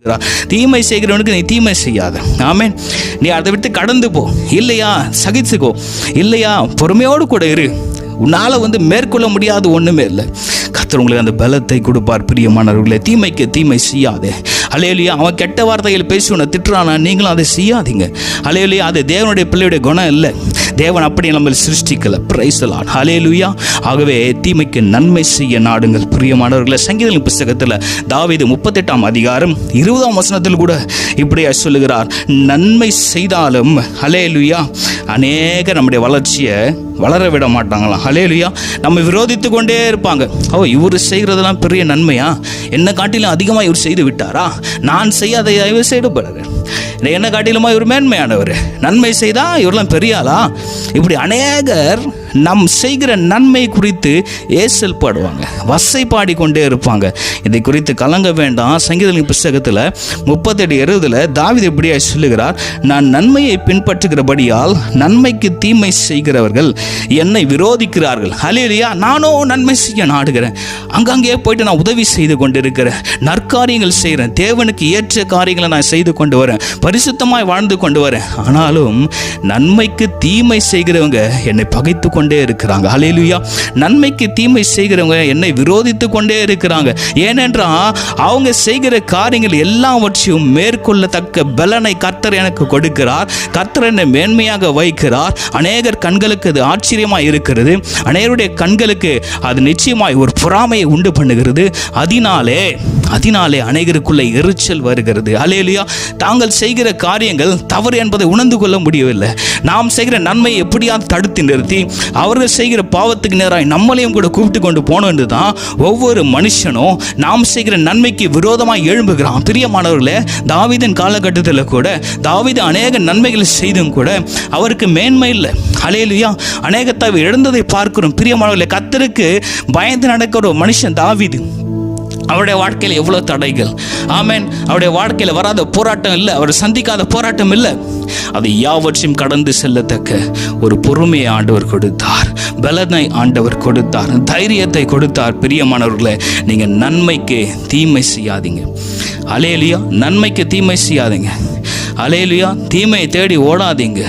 தீமை செய்கிறவனுக்கு நீ தீமை செய்யாத. ஆமென். நீ அதை விட்டு கடந்து போ. இல்லையா சகிச்சுக்கோ. இல்லையா பொறுமையோடு கூட இரு. உன்னால் மேற்கொள்ள முடியாது ஒன்றுமே இல்லை. கர்த்தர் உங்களுக்கு அந்த பலத்தை கொடுப்பார். பிரியமானவர்களே, தீமைக்கு தீமை செய்யாதே. அல்லேலூயா. அவன் கெட்ட வார்த்தைகள் பேசி உன்னை திட்டுறானா, நீங்களும் அதை செய்யாதீங்க. அல்லேலூயா. அது தேவனுடைய பிள்ளையுடைய குணம் இல்லை. தேவன் அப்படி நம்ம சிருஷ்டிக்கல. Praise the Lord. அல்லேலூயா. ஆகவே தீமைக்கு நன்மை செய்ய நாடுங்கள். பிரியமானவர்களே, சங்கீதங்களின் புத்தகத்தில் தாவீது 38ஆம் அதிகாரம் 20ஆம் வசனத்தில் கூட இப்படியா சொல்லுகிறார், நன்மை செய்தாலும் அல்லேலூயா அநேக நம்முடைய வளர்ச்சியை வளர விட மாட்டாங்களாம். அல்லேலூயா. நம்ம விரோதித்து கொண்டே இருப்பாங்க. இவர் செய்கிறதெல்லாம் பெரிய நன்மையா, என்ன காட்டிலும் அதிகமாக இவர் செய்து விட்டாரா, நான் செய்யாத இவர் செய்யப்படுறாரு, என்ன காட்டிலுமா இவர் மேன்மையானவர், நன்மை செய்தா இவரெல்லாம் பெரிய ஆளா. இப்படி அநேகர் நம் செய்கிற நன்மை குறித்து ஏசல் பாடுவாங்க, வசை பாடிக்கொண்டே இருப்பாங்க. இதை குறித்து கலங்க வேண்டாம். சங்கீதங்களின் புத்தகத்தில் 38:20 தாவீது இப்படியா சொல்லுகிறார், நான் நன்மையை பின்பற்றுகிறபடியால் நன்மைக்கு தீமை செய்கிறவர்கள் என்னை விரோதிக்கிறார்கள். அல்லேலூயா. நானோ நன்மை செய்ய நாடுகிறேன். அங்கங்கே போயிட்டு நான் உதவி செய்து கொண்டிருக்கிறேன், நற்காரியங்கள் செய்கிறேன், தேவனுக்கு ஏற்ற காரியங்களை நான் செய்து கொண்டு வரேன், பரிசுத்தமாய் வாழ்ந்து கொண்டு வரேன். ஆனாலும் நன்மைக்கு தீமை செய்கிறவங்க என்னை பகைத்து கொண்டே இருக்கிறாங்க. அல்லேலூயா. நன்மைக்கு தீமை செய்கிறவங்க என்னை விரோதித்து கொண்டே இருக்கிறாங்க. ஏனென்றால் அவங்க செய்கிற காரியங்கள் எல்லாவற்றையும் மேற்கொள்ளத்தக்க பலனை கர்த்தர் எனக்கு கொடுக்கிறார். கர்த்தர் என்னை மேன்மையாக வைக்கிறார். அநேகர் கண்களுக்கு அது ஆச்சரியமாக இருக்கிறது. அநேகருடைய கண்களுக்கு அது நிச்சயமாய் ஒரு பொறாமையை உண்டு பண்ணுகிறது. அதனாலே அநேகருக்குள்ள எரிச்சல் வருகிறது. அல்லேலூயா. தாங்கள் செய்கிற காரியங்கள் தவறு என்பதை உணர்ந்து கொள்ள முடியவில்லை. நாம் செய்கிற நன்மையை எப்படியாவது தடுத்து நிறுத்தி அவர்கள் செய்கிற பாவத்துக்கு நேராக நம்மளையும் கூட கூப்பிட்டு கொண்டு போனோம் என்று தான் ஒவ்வொரு மனுஷனும் நாம் செய்கிற நன்மைக்கு விரோதமாக எழும்புகிறான். பிரியமானவர்களே, தாவீதின் காலகட்டத்தில் கூட தாவீது அநேக நன்மைகளை செய்தும் கூட அவருக்கு மேன்மை இல்லை. அல்லேலூயா. அநேகத்தை இழந்ததை பார்க்கிறோம். பிரியமானவர்களே, கர்த்தருக்கு பயந்து நடக்கிற ஒரு மனுஷன் தாவீது. அவருடைய வாழ்க்கையில் எவ்வளோ தடைகள். ஆமென். அவருடைய வாழ்க்கையில் வராத போராட்டம் இல்லை, அவர் சந்திக்காத போராட்டம் இல்லை. அது யாவற்றையும் கடந்து செல்லத்தக்க ஒரு பொறுமையை ஆண்டவர் கொடுத்தார், பலனை ஆண்டவர் கொடுத்தார், தைரியத்தை கொடுத்தார். பிரியமானவர்களே, நீங்கள் நன்மைக்கு தீமை செய்யாதீங்க. அல்லேலூயா. நன்மைக்கு தீமை செய்யாதீங்க. அல்லேலூயா. தீமையை தேடி ஓடாதீங்க.